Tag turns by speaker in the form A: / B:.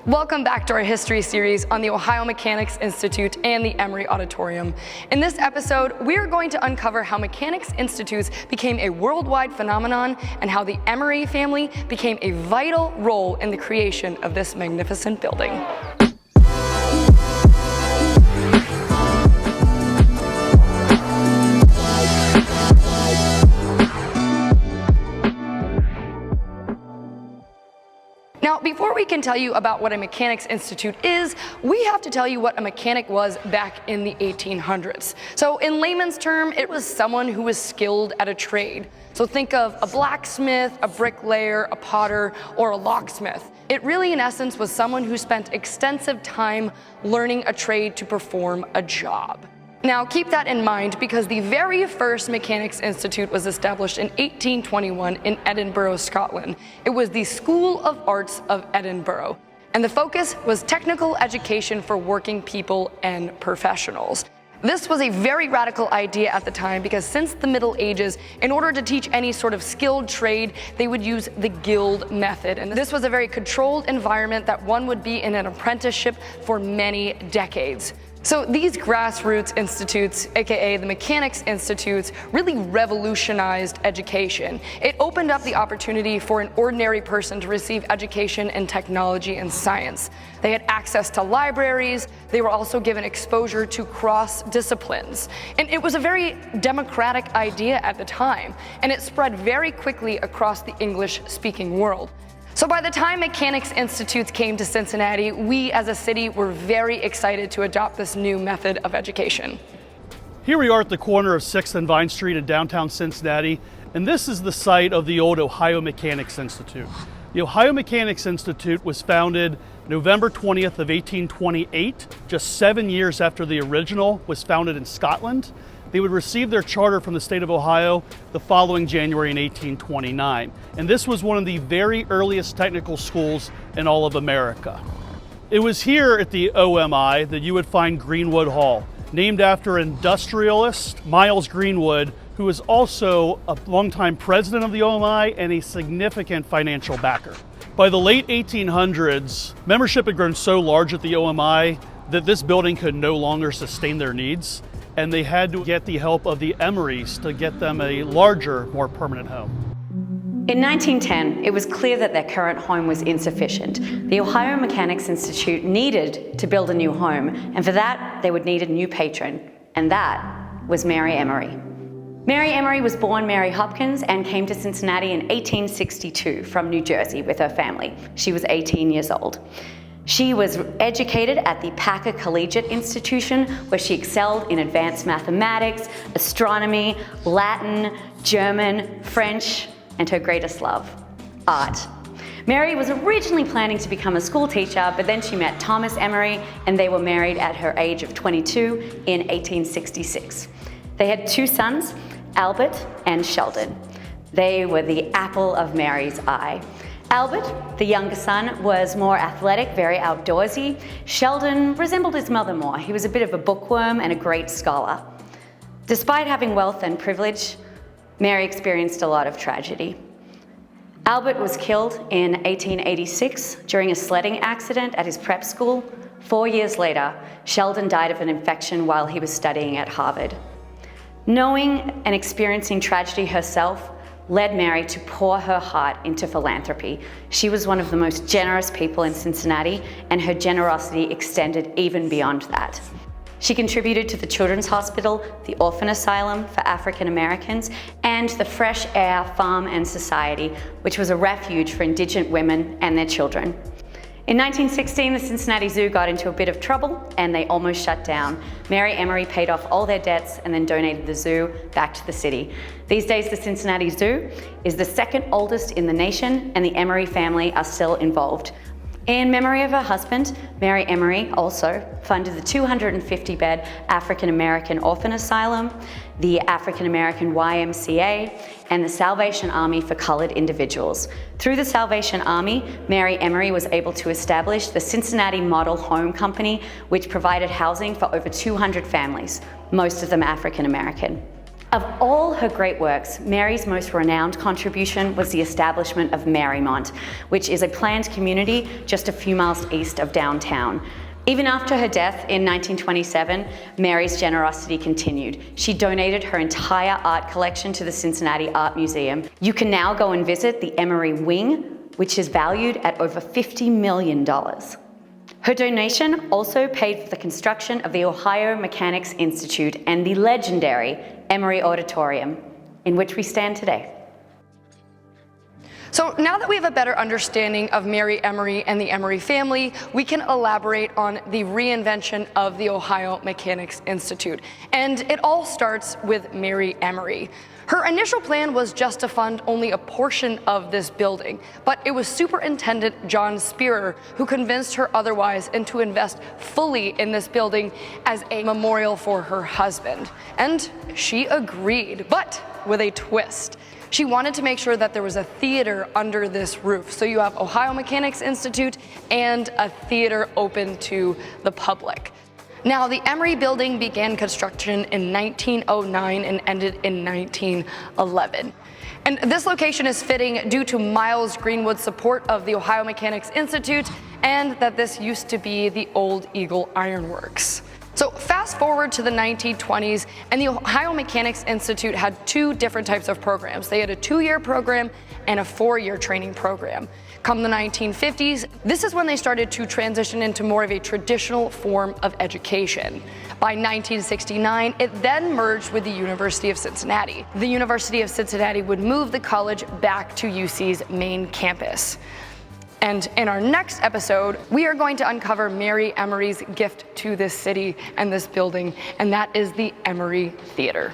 A: Welcome back to our history series on the Ohio Mechanics Institute and the Emery Auditorium. In this episode, we are going to uncover how mechanics institutes became a worldwide phenomenon and how the Emery family became a vital role in the creation of this magnificent building. Now, before we can tell you about what a mechanics institute is, we have to tell you what a mechanic was back in the 1800s. So in layman's term, it was someone who was skilled at a trade. So think of a blacksmith, a bricklayer, a potter, or a locksmith. It really, in essence, was someone who spent extensive time learning a trade to perform a job. Now, keep that in mind because the very first Mechanics Institute was established in 1821 in Edinburgh, Scotland. It was the School of Arts of Edinburgh, and the focus was technical education for working people and professionals. This was a very radical idea at the time because since the Middle Ages, in order to teach any sort of skilled trade, they would use the guild method. And this was a very controlled environment that one would be in an apprenticeship for many decades. So these grassroots institutes, aka the Mechanics Institutes, really revolutionized education. It opened up the opportunity for an ordinary person to receive education in technology and science. They had access to libraries, they were also given exposure to cross disciplines. And it was a very democratic idea at the time, and it spread very quickly across the English-speaking world. So by the time Mechanics Institutes came to Cincinnati, we as a city were very excited to adopt this new method of education.
B: Here we are at the corner of 6th and Vine Street in downtown Cincinnati, and this is the site of the old Ohio Mechanics Institute. The Ohio Mechanics Institute was founded November 20th of 1828, just 7 years after the original was founded in Scotland. They would receive their charter from the state of Ohio the following January in 1829. And this was one of the very earliest technical schools in all of America. It was here at the OMI that you would find Greenwood Hall, named after industrialist Miles Greenwood, who was also a longtime president of the OMI and a significant financial backer. By the late 1800s, membership had grown so large at the OMI that this building could no longer sustain their needs, and they had to get the help of the Emerys to get them a larger, more permanent home.
C: In 1910, it was clear that their current home was insufficient. The Ohio Mechanics Institute needed to build a new home, and for that, they would need a new patron, and that was Mary Emery. Mary Emery was born Mary Hopkins and came to Cincinnati in 1862 from New Jersey with her family. She was 18 years old. She was educated at the Packer Collegiate Institution, where she excelled in advanced mathematics, astronomy, Latin, German, French, and her greatest love, art. Mary was originally planning to become a school teacher, but then she met Thomas Emery, and they were married at her age of 22 in 1866. They had two sons, Albert and Sheldon. They were the apple of Mary's eye. Albert, the younger son, was more athletic, very outdoorsy. Sheldon resembled his mother more. He was a bit of a bookworm and a great scholar. Despite having wealth and privilege, Mary experienced a lot of tragedy. Albert was killed in 1886 during a sledding accident at his prep school. 4 years later, Sheldon died of an infection while he was studying at Harvard. Knowing and experiencing tragedy herself led Mary to pour her heart into philanthropy. She was one of the most generous people in Cincinnati, and her generosity extended even beyond that. She contributed to the Children's Hospital, the Orphan Asylum for African Americans, and the Fresh Air Farm and Society, which was a refuge for indigent women and their children. In 1916, the Cincinnati Zoo got into a bit of trouble and they almost shut down. Mary Emery paid off all their debts and then donated the zoo back to the city. These days, the Cincinnati Zoo is the second oldest in the nation, and the Emery family are still involved. In memory of her husband, Mary Emery also funded the 250-bed African American Orphan Asylum, the African American YMCA, and the Salvation Army for colored individuals. Through the Salvation Army, Mary Emery was able to establish the Cincinnati Model Home Company, which provided housing for over 200 families, most of them African American. Of all her great works, Mary's most renowned contribution was the establishment of Marymount, which is a planned community just a few miles east of downtown. Even after her death in 1927, Mary's generosity continued. She donated her entire art collection to the Cincinnati Art Museum. You can now go and visit the Emery wing, which is valued at over $50 million. Her donation also paid for the construction of the Ohio Mechanics Institute and the legendary Emery Auditorium, in which we stand today.
A: So now that we have a better understanding of Mary Emery and the Emery family, we can elaborate on the reinvention of the Ohio Mechanics Institute. And it all starts with Mary Emery. Her initial plan was just to fund only a portion of this building, but it was Superintendent John Spearer who convinced her otherwise and to invest fully in this building as a memorial for her husband. And she agreed, but with a twist. She wanted to make sure that there was a theater under this roof. So you have Ohio Mechanics Institute and a theater open to the public. Now, the Emery building began construction in 1909 and ended in 1911. And this location is fitting due to Miles Greenwood's support of the Ohio Mechanics Institute and that this used to be the old Eagle Iron Works. So fast forward to the 1920s, and the Ohio Mechanics Institute had two different types of programs. They had a 2-year program and a 4-year training program. Come the 1950s, this is when they started to transition into more of a traditional form of education. By 1969, it then merged with the University of Cincinnati. The University of Cincinnati would move the college back to UC's main campus. And in our next episode, we are going to uncover Mary Emery's gift to this city and this building, and that is the Emery Theater.